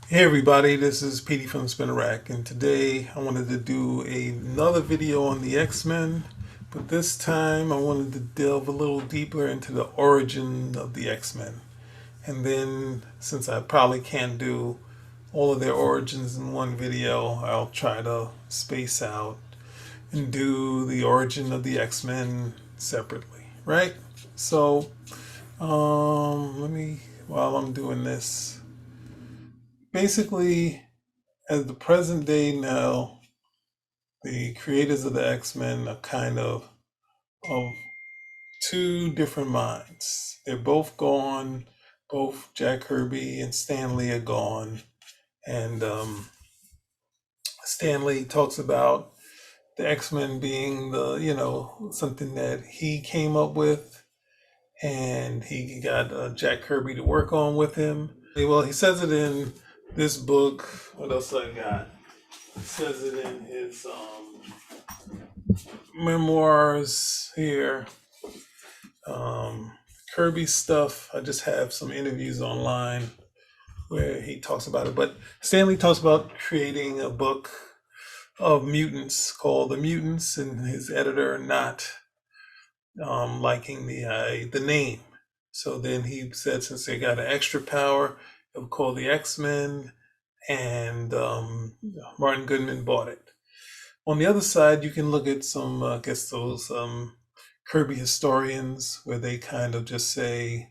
Hey everybody, this is Petey from Spinner Rack, and today I wanted to do another video on the X-Men, but this time I wanted to delve a little deeper into the origin of the X-Men. And then, since I probably can't do all of their origins in one video, I'll try to space out and do the origin of the X-Men separately, right? So, while I'm doing this, basically, as the present day now, the creators of the X-Men are kind of two different minds. They're both gone. Both Jack Kirby and Stan Lee are gone. And Stan Lee talks about the X-Men being something that he came up with, and he got Jack Kirby to work on with him. Well, he says it in this book. What else I got? He says it in his memoirs here. Um, Kirby stuff. I just have some interviews online where he talks about it. But Stanley talks about creating a book of mutants called The Mutants, and his editor not liking the name. So then he said, since they got an extra power, it would call the X-Men, and Martin Goodman bought it. On the other side, you can look at some, I guess, those Kirby historians, where they kind of just say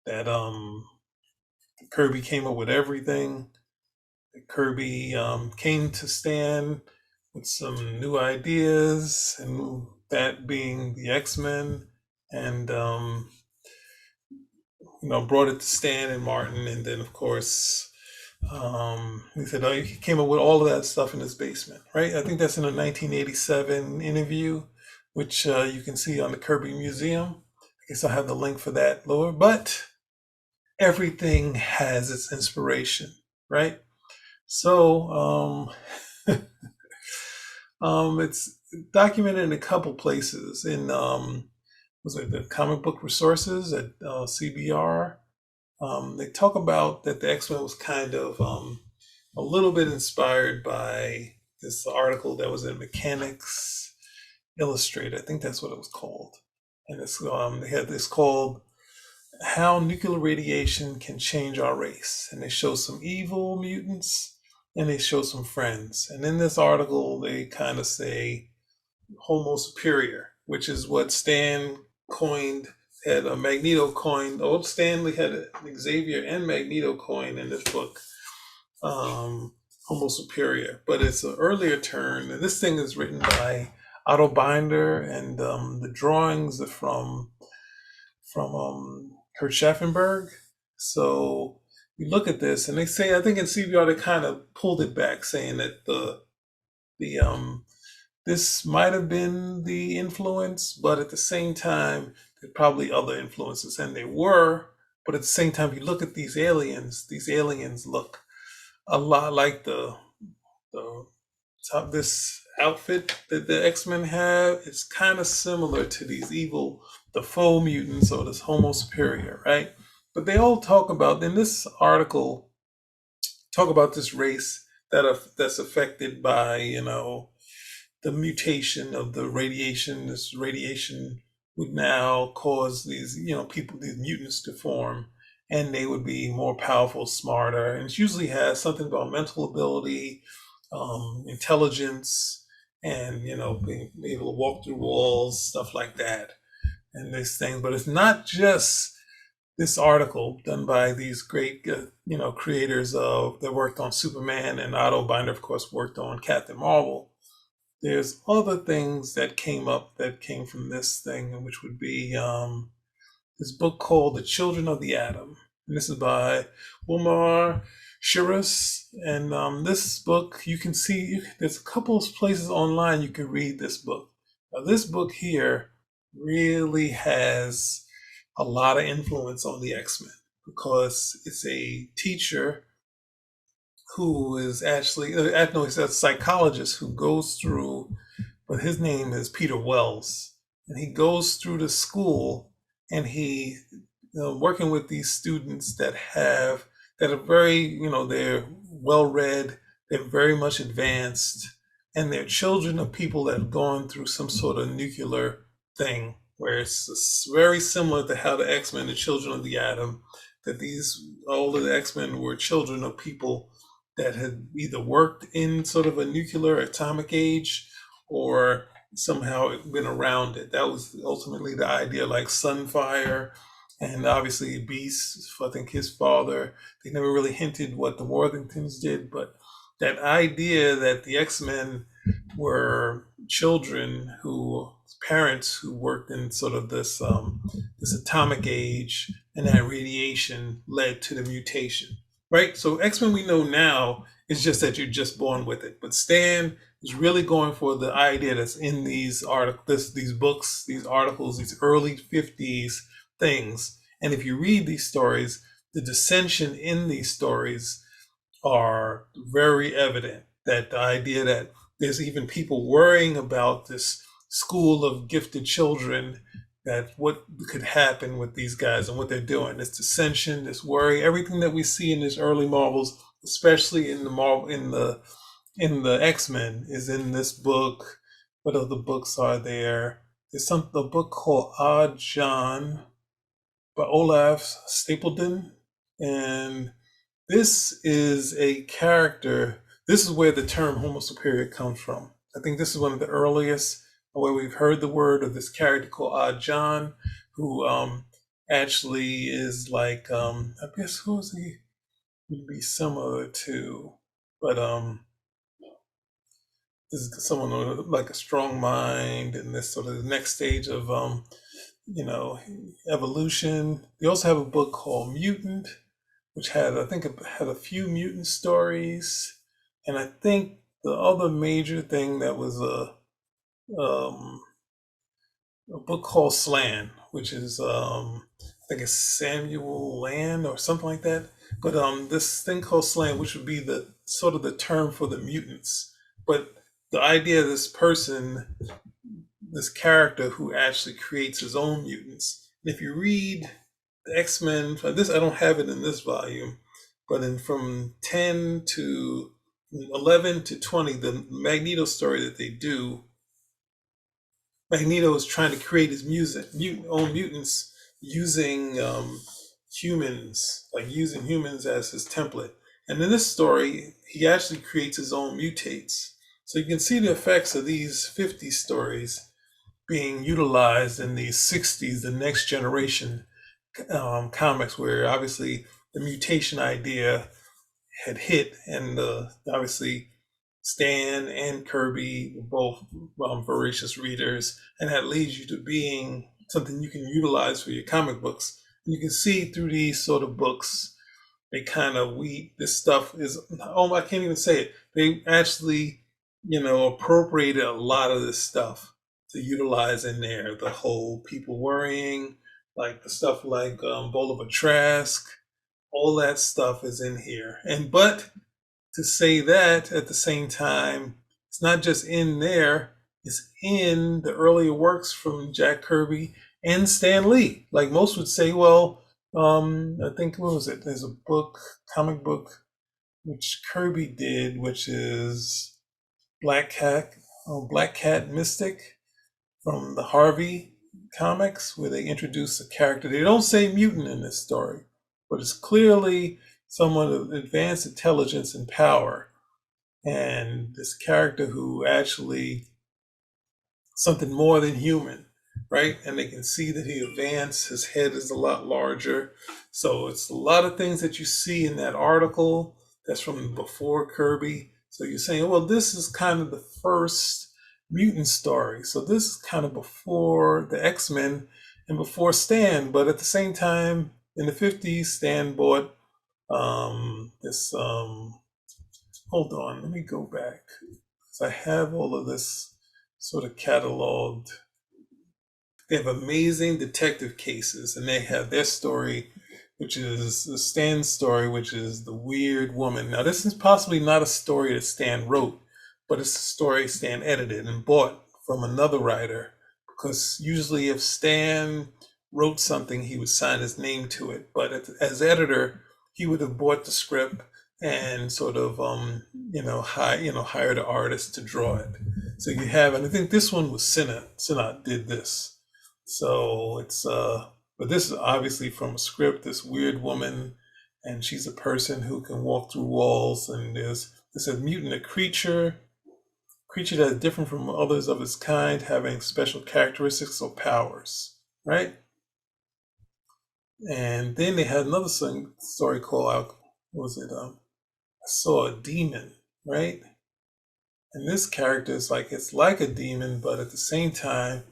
that Kirby came up with everything. Kirby came to Stan with some new ideas, and that being the X-Men, and brought it to Stan and Martin, and then of course he said he came up with all of that stuff in his basement, right? I think that's in a 1987 interview, which you can see on the Kirby Museum. I guess I'll have the link for that lower. But everything has its inspiration, right? So it's documented in a couple places in was it the comic book resources at CBR. They talk about that the X-Men was kind of a little bit inspired by this article that was in Mechanix Illustrated. I think that's what it was called. And they had this called "How Nuclear Radiation Can Change Our Race." And they show some evil mutants and they show some friends. And in this article, they kind of say Homo superior, which is what Stan coined, had a Magneto coined. Old Stanley had Xavier and Magneto coined in this book, Homo superior. But it's an earlier turn. And this thing is written by Otto Binder, and the drawings are from Kurt Schaffenberg. So you look at this, and they say, I think in CBR they kind of pulled it back, saying that the this might have been the influence, but at the same time, there are probably other influences, and they were. But at the same time, you look at these aliens. These aliens look a lot like the top, this outfit that the X-Men have. It's kind of similar to these evil, the faux mutants, or this Homo superior, right? But they all talk about, in this article, talk about this race that's affected by the mutation of the radiation. This radiation would now cause these people, these mutants, to form, and they would be more powerful, smarter, and it usually has something about mental ability, intelligence, and being able to walk through walls, stuff like that, and these things. But it's not just this article done by these great creators of that worked on Superman, and Otto Binder, of course, worked on Captain Marvel. There's other things that came up that came from this thing, which would be this book called The Children of the Atom. And this is by Wilmar, Shiras. And this book, you can see, there's a couple of places online you can read this book. Now, this book here really has a lot of influence on the X-Men, because it's a teacher who is actually, no, he's a psychologist who goes through, but his name is Peter Wells, and he goes through the school, and he working with these students that that are very, they're well read, they're very much advanced, and they're children of people that have gone through some sort of nuclear thing where it's very similar to how the X-Men, the children of the atom, that all of the X-Men were children of people that had either worked in sort of a nuclear atomic age or somehow been around it. That was ultimately the idea, like Sunfire and obviously Beast, I think his father. They never really hinted what the Worthingtons did, but that idea that the X-Men were children who parents who worked in sort of this atomic age, and that radiation led to the mutation, right? So X-Men we know now is just that you're just born with it, but Stan is really going for the idea that's in these articles, these books, these articles, these early 50s things. And if you read these stories, the dissension in these stories are very evident. That the idea that there's even people worrying about this school of gifted children, that what could happen with these guys and what they're doing, this dissension, this worry, everything that we see in these early Marvels, especially in the X-Men, is in this book. What other books are there? There's a book called Odd John by Olaf Stapledon, and this is a character. This is where the term Homo superior comes from. I think this is one of the earliest where we've heard the word of this character called Odd John, who actually is like, I guess who is he? Would be similar to, but this is someone with like a strong mind and this sort of the next stage of you know, evolution. We also have a book called Mutant, which had, I think, it had a few mutant stories, and I think the other major thing that was um, a book called Slan, which is I think it's Samuel Land or something like that. But this thing called Slan, which would be the sort of the term for the mutants, but the idea of this person, this character who actually creates his own mutants. And if you read the X-Men, this I don't have it in this volume, but from 10 to 11 to 20, the Magneto story that they do, Magneto is trying to create his own mutants using humans, like using humans as his template. And in this story, he actually creates his own mutates. So you can see the effects of these 50 stories being utilized in the 60s, the next generation comics, where obviously the mutation idea had hit, and obviously Stan and Kirby were both voracious readers, and that leads you to being something you can utilize for your comic books. And you can see through these sort of books, they kind of this stuff is, oh, I can't even say it. They actually, appropriated a lot of this stuff to utilize in there. The whole people worrying, like the stuff like Bowl of a Trask, all that stuff is in here. But to say that at the same time, it's not just in there, it's in the earlier works from Jack Kirby and Stan Lee. Like most would say, well, I think, what was it? There's a comic book, which Kirby did, which is Black Cat Mystic from the Harvey comics, where they introduce a character. They don't say mutant in this story, but it's clearly someone of advanced intelligence and power. And this character who actually something more than human, right? And they can see that he advanced. His head is a lot larger. So it's a lot of things that you see in that article that's from before Kirby. So you're saying, well, this is kind of the first mutant story. So this is kind of before the X-Men and before Stan. But at the same time, in the 50s, Stan bought this, hold on, let me go back. So I have all of this sort of cataloged. They have amazing detective cases, and they have their story, which is the Stan story, which is The Weird Woman. Now, this is possibly not a story that Stan wrote, but it's a story Stan edited and bought from another writer, because usually if Stan wrote something, he would sign his name to it. But as editor, he would have bought the script and sort of hired an artist to draw it. So you have, and I think this one was Sinnott did this. So it's but this is obviously from a script. This weird woman, and she's a person who can walk through walls. And it says mutant, a creature that is different from others of its kind, having special characteristics or powers, right? And then they had another story called, what was it? I saw a demon, right? And this character is it's like a demon, but at the same time,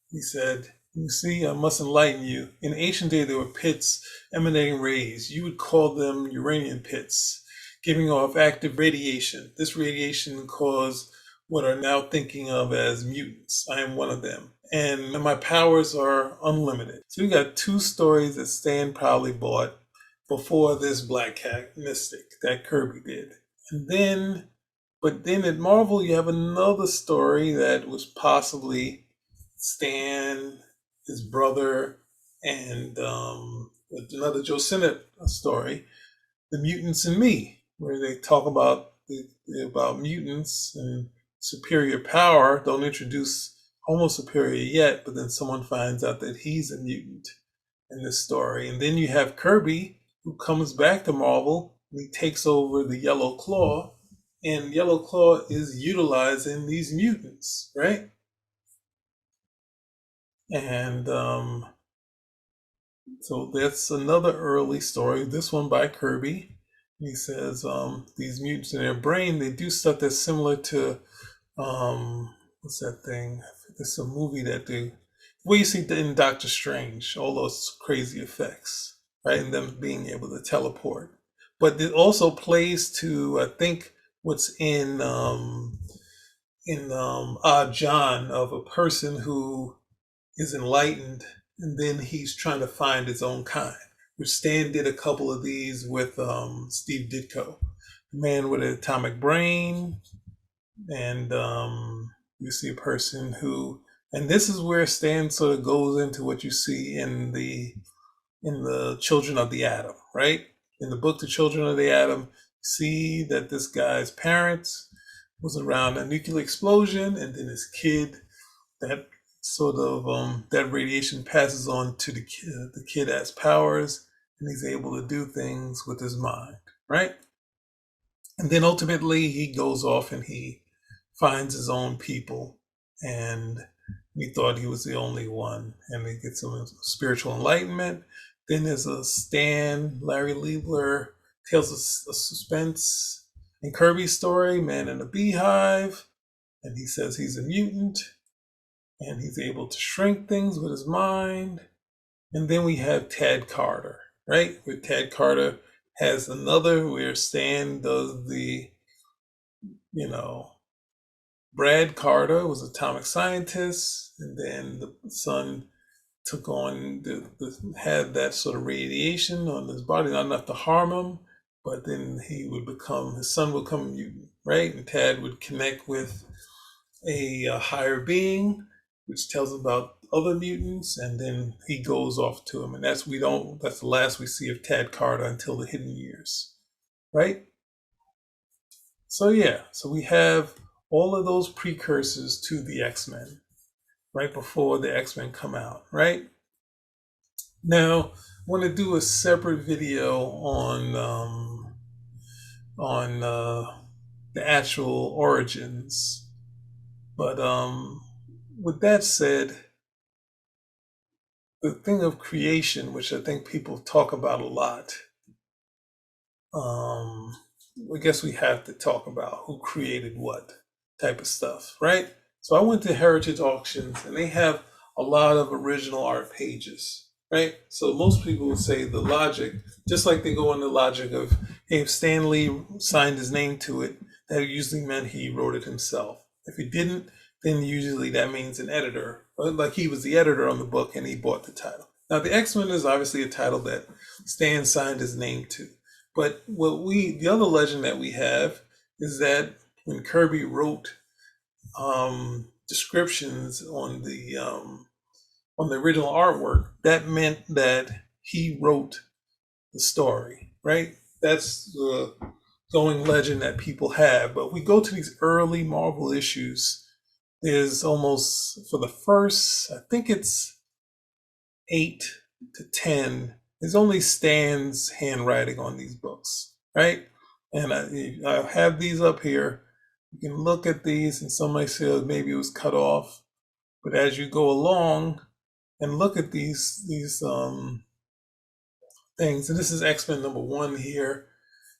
he said, you see, I must enlighten you. In ancient days, there were pits emanating rays. You would call them uranium pits, giving off active radiation. This radiation caused what are now thinking of as mutants. I am one of them. And my powers are unlimited. So we got two stories that Stan probably bought before this Black Cat Mystic that Kirby did. But then at Marvel, you have another story that was possibly Stan, his brother, and another Joe Sinnott story, The Mutants and Me, where they talk about about mutants and superior power. Don't introduce Homo Superior yet, but then someone finds out that he's a mutant in this story. And then you have Kirby, who comes back to Marvel, and he takes over the Yellow Claw, and Yellow Claw is utilizing these mutants, right? And so that's another early story, this one by Kirby. He says these mutants in their brain, they do stuff that's similar to, what's that thing? It's a movie that well, you see in Doctor Strange, all those crazy effects, right? And them being able to teleport. But it also plays to, I think, what's in John, of a person who is enlightened and then he's trying to find his own kind, which Stan did a couple of these with Steve Ditko, the man with an atomic brain. And you see a person who, and this is where Stan sort of goes into what you see in the Children of the Atom, right? In the book, The Children of the Atom, see that this guy's parents was around a nuclear explosion, and then his kid, that sort of that radiation passes on to the kid. The kid has powers, and he's able to do things with his mind, right? And then ultimately he goes off and he finds his own people, and he thought he was the only one, and he gets some spiritual enlightenment. Then there's a Stan, Larry Liebler, Tales of Suspense, and Kirby's story, Man in a Beehive, and he says he's a mutant, and he's able to shrink things with his mind. And then we have Tad Carter, right? Where Tad Carter has another, where Stan does the, Brad Carter was an atomic scientist, and then the son took on, had that sort of radiation on his body, not enough to harm him, but then his son would become a mutant, right? And Tad would connect with a higher being, which tells him about other mutants, and then he goes off to him. And that's the last we see of Tad Carter until the Hidden Years, right? So we have all of those precursors to the X-Men right before the X-Men come out, right? Now, I want to do a separate video on the actual origins. But with that said, the thing of creation, which I think people talk about a lot, I guess we have to talk about who created what type of stuff, right? So I went to Heritage Auctions, and they have a lot of original art pages, right? So most people would say the logic, just like they go on the logic of, hey, if Stan Lee signed his name to it, that usually meant he wrote it himself. If he didn't, then usually that means an editor, like he was the editor on the book and he bought the title. Now, the X-Men is obviously a title that Stan signed his name to. But the other legend that we have is that when Kirby wrote descriptions on the original artwork, that meant that he wrote the story. right? That's the going legend that people have. But we go to these early Marvel issues. There's almost, for the first, I think it's 8 to 10, there's only Stan's handwriting on these books, right? And I have these up here. You can look at these, and some might say maybe it was cut off. But as you go along and look at these things, and this is X-Men #1 here.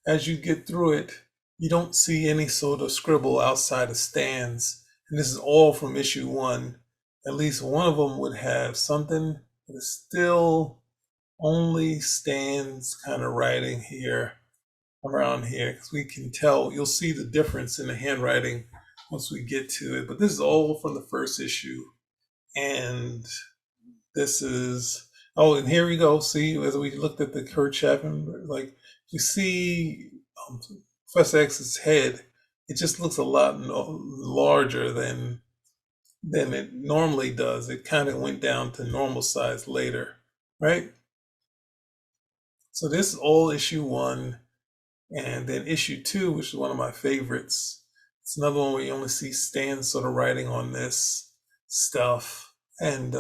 As you get through it, you don't see any sort of scribble outside of Stan's, and this is all from issue 1. At least one of them would have something, but it's still only Stan's kind of writing here around here, because we can tell, you'll see the difference in the handwriting once we get to it. But this is all from the first issue, and this is, oh, and here we go. See, as we looked at the Kurt Chapman, like you see Professor X's head, it just looks a lot larger than it normally does. It kind of went down to normal size later, right? So this is all issue 1, and then issue 2, which is one of my favorites. It's another one where you only see Stan sort of writing on this stuff, and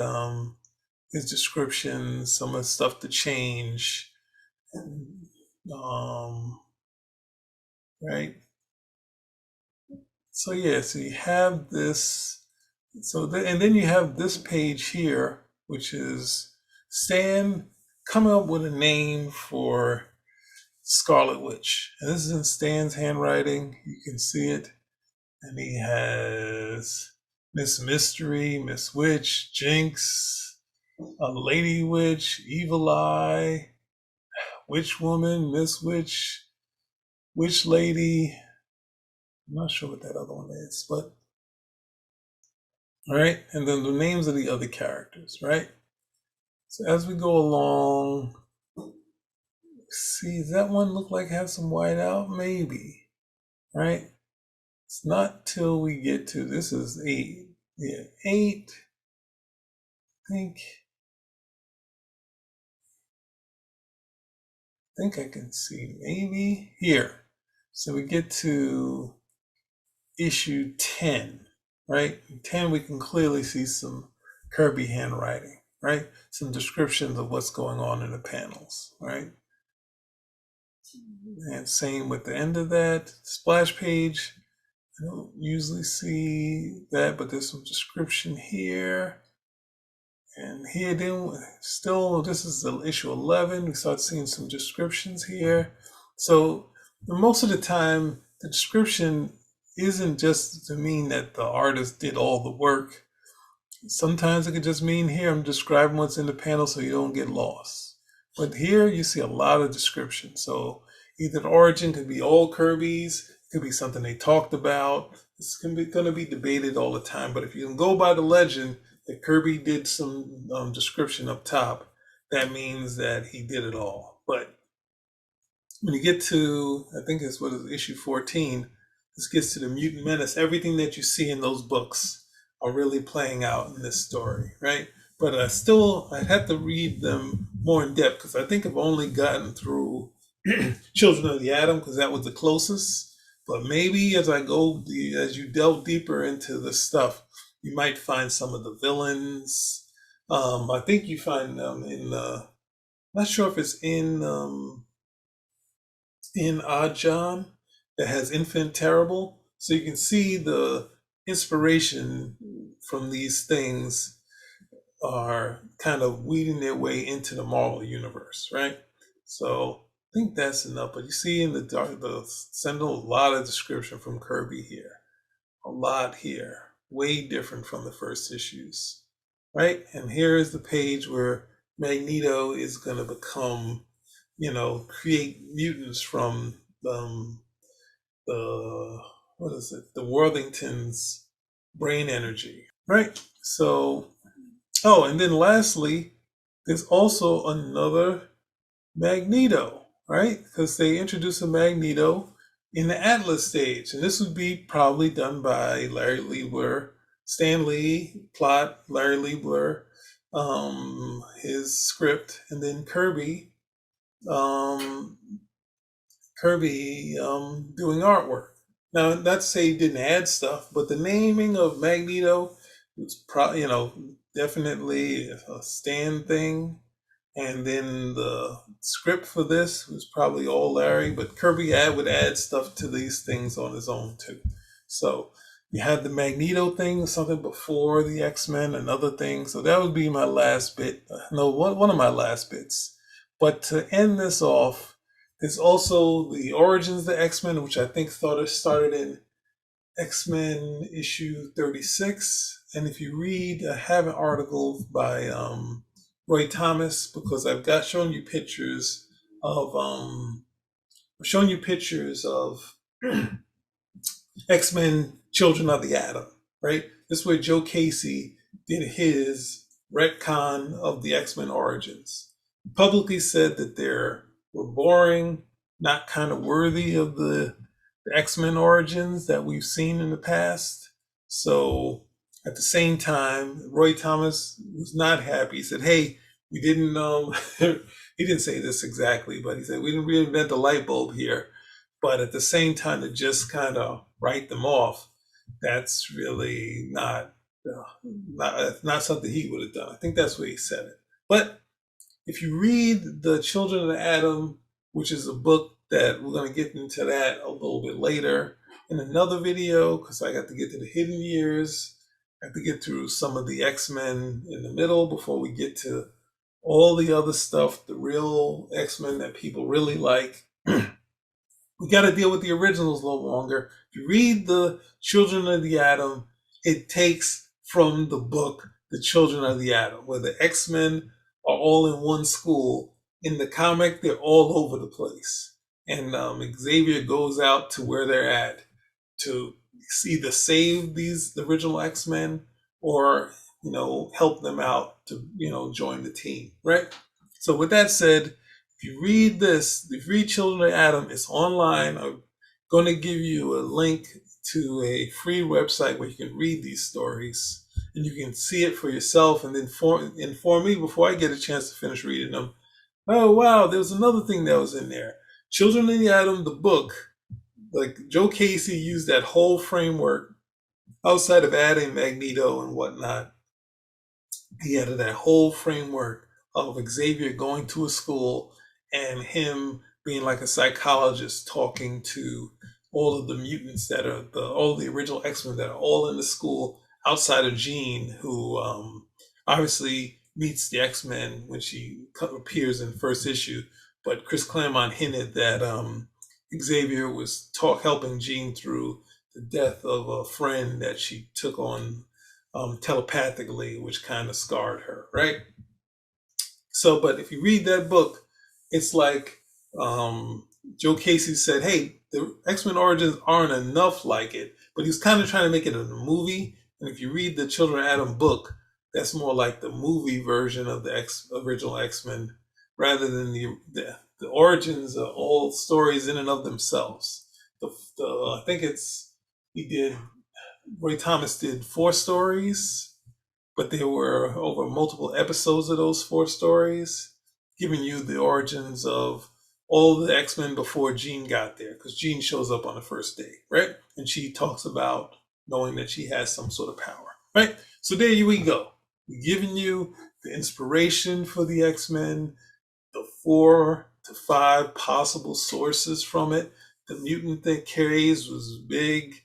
his descriptions, some of the stuff to change, and, right? So yeah, so you have this. And then you have this page here, which is Stan coming up with a name for Scarlet Witch. And this is in Stan's handwriting. You can see it. And he has Miss Mystery, Miss Witch, Jinx, a Lady Witch, Evil Eye, Witch Woman, Miss Witch, Witch Lady. I'm not sure what that other one is, but all right. And then the names of the other characters, right? So as we go along, see, does that one look like it has some white out? Maybe, right? It's not till we get to, this is 8. Yeah, 8. I think I can see maybe here. So we get to issue 10, right? In 10, we can clearly see some Kirby handwriting, right? Some descriptions of what's going on in the panels, right? And same with the end of that splash page. I don't usually see that, but there's some description here. And here then, still, this is the issue 11. We start seeing some descriptions here. So most of the time, the description isn't just to mean that the artist did all the work. Sometimes it could just mean, here, I'm describing what's in the panel so you don't get lost. But here you see a lot of description. So either the origin could be all Kirby's, it could be something they talked about. It's going to be debated all the time. But if you can go by the legend that Kirby did some description up top, that means that he did it all. But when you get to, I think it's what is issue 14, this gets to the Mutant Menace. Everything that you see in those books are really playing out in this story, right? But I have to read them more in depth, because I think I've only gotten through Children of the Atom, because that was the closest. But maybe as you delve deeper into this stuff, you might find some of the villains. I think you find them in, not sure if it's in Odd John, that has Infant Terrible. So you can see the inspiration from these things are kind of weeding their way into the Marvel universe, right? So I think that's enough. But you see in the Sentinel, a lot of description from Kirby here. A lot here. Way different from the first issues, right? And here is the page where Magneto is going to become, create mutants from the Worthington's brain energy, right? So, oh, and then lastly, there's also another Magneto, right? Because they introduce a Magneto in the Atlas stage, and this would be probably done by Larry Liebler, Stan Lee, plot, Larry Liebler, his script, and then Kirby Kirby doing artwork. Now, not to say he didn't add stuff, but the naming of Magneto was definitely a Stan thing. And then the script for this was probably all Larry, but would add stuff to these things on his own too. So you had the Magneto thing, something before the X-Men, another thing. So that would be my last bit. No, one of my last bits. But to end this off, there's also the origins of the X-Men, which I think started in X-Men issue 36. And if you read, I have an article by Roy Thomas, because I've got shown you pictures of X-Men Children of the Atom, right? This is where Joe Casey did his retcon of the X-Men origins. He publicly said that they were boring, not kind of worthy of the X-Men origins that we've seen in the past. So at the same time, Roy Thomas was not happy. He said, hey, we didn't, he didn't say this exactly, but he said, we didn't reinvent the light bulb here. But at the same time, to just kind of write them off, that's really not something he would have done. I think that's where he said it. But if you read The Children of the Atom, which is a book that we're going to get into that a little bit later in another video, because I got to get to the hidden years. I have to get through some of the X-Men in the middle before we get to all the other stuff, the real X-Men that people really like. We got to deal with the originals a little longer. If you read The Children of the Atom, it takes from the book The Children of the Atom, where the X-Men are all in one school. In the comic, they're all over the place. And Xavier goes out to where they're at to either save the original X-Men or, help them out to, join the team, right? So with that said, if you read Children of Atom, it's online. I'm going to give you a link to a free website where you can read these stories and you can see it for yourself and then inform me before I get a chance to finish reading them. Oh, wow, there was another thing that was in there. Children of the Atom, the book, like Joe Casey used that whole framework outside of adding Magneto and whatnot. He added that whole framework of Xavier going to a school and him being like a psychologist talking to all of the mutants that are all the original X-Men that are all in the school outside of Jean, who obviously meets the X-Men when she appears in the first issue. But Chris Claremont hinted that Xavier was helping Jean through the death of a friend that she took on telepathically, which kind of scarred her, right? So, but if you read that book, it's like Joe Casey said, hey, the X-Men Origins aren't enough like it, but he was kind of trying to make it a movie. And if you read the Children of Atom book, that's more like the movie version of the original X-Men, rather than the origins are all stories in and of themselves. I think Roy Thomas did 4 stories, but there were over multiple episodes of those 4 stories, giving you the origins of all the X-Men before Jean got there, because Jean shows up on the first day, right? And she talks about knowing that she has some sort of power, right? So there we go. We're giving you the inspiration for the X-Men, the 4 to 5 possible sources from it. The mutant that carries was big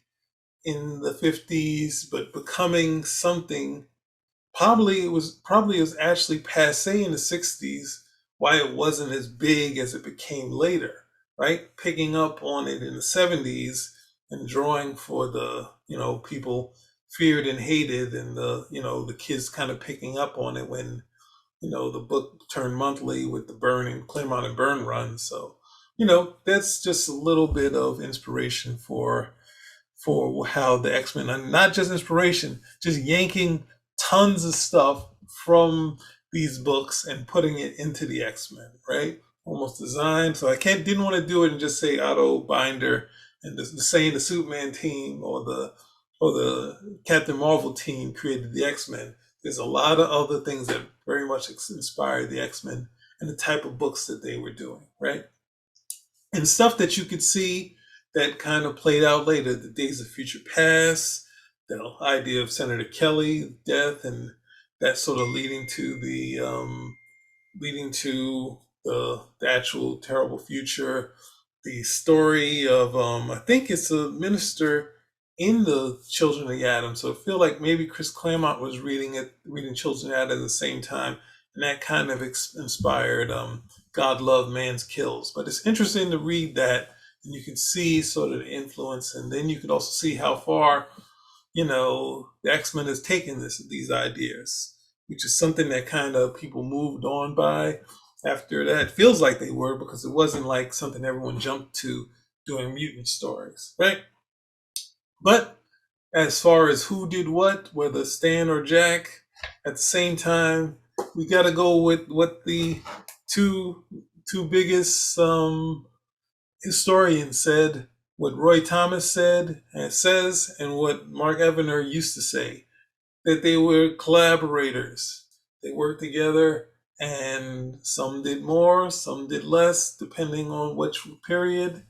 in the 50s, but becoming something probably it was actually passe in the 60s, why it wasn't as big as it became later, right? Picking up on it in the 70s and drawing for the, people feared and hated, and the kids kind of picking up on it when, the book turned monthly with the Claremont and Byrne run. So, that's just a little bit of inspiration for how the X-Men, and not just inspiration, just yanking tons of stuff from these books and putting it into the X-Men, right? Almost designed. So I didn't want to do it and just say Otto Binder and saying the Superman team or the Captain Marvel team created the X-Men. There's a lot of other things that very much inspired the X-Men and the type of books that they were doing, right? and stuff that you could see that kind of played out later. The Days of Future Past, the idea of Senator Kelly death, and that sort of leading to the actual terrible future. The story of I think it's a minister in the Children of the Atom. So I feel like maybe Chris Claremont was reading Children of the Atom at the same time, and that kind of inspired God Love Man's Kills. But it's interesting to read that, and you can see sort of the influence, and then you can also see how far the X-Men has taken these ideas, which is something that kind of people moved on by after that. It feels like they were, because it wasn't like something everyone jumped to doing mutant stories, right? But as far as who did what, whether Stan or Jack, at the same time, we got to go with what the two biggest historians said, what Roy Thomas said and says, and what Mark Evaner used to say, that they were collaborators. They worked together, and some did more, some did less, depending on which period.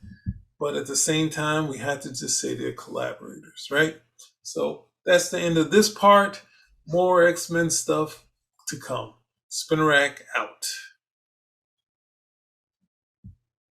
But at the same time, we had to just say they're collaborators, right? So that's the end of this part. More X-Men stuff to come. Spinner Rack out.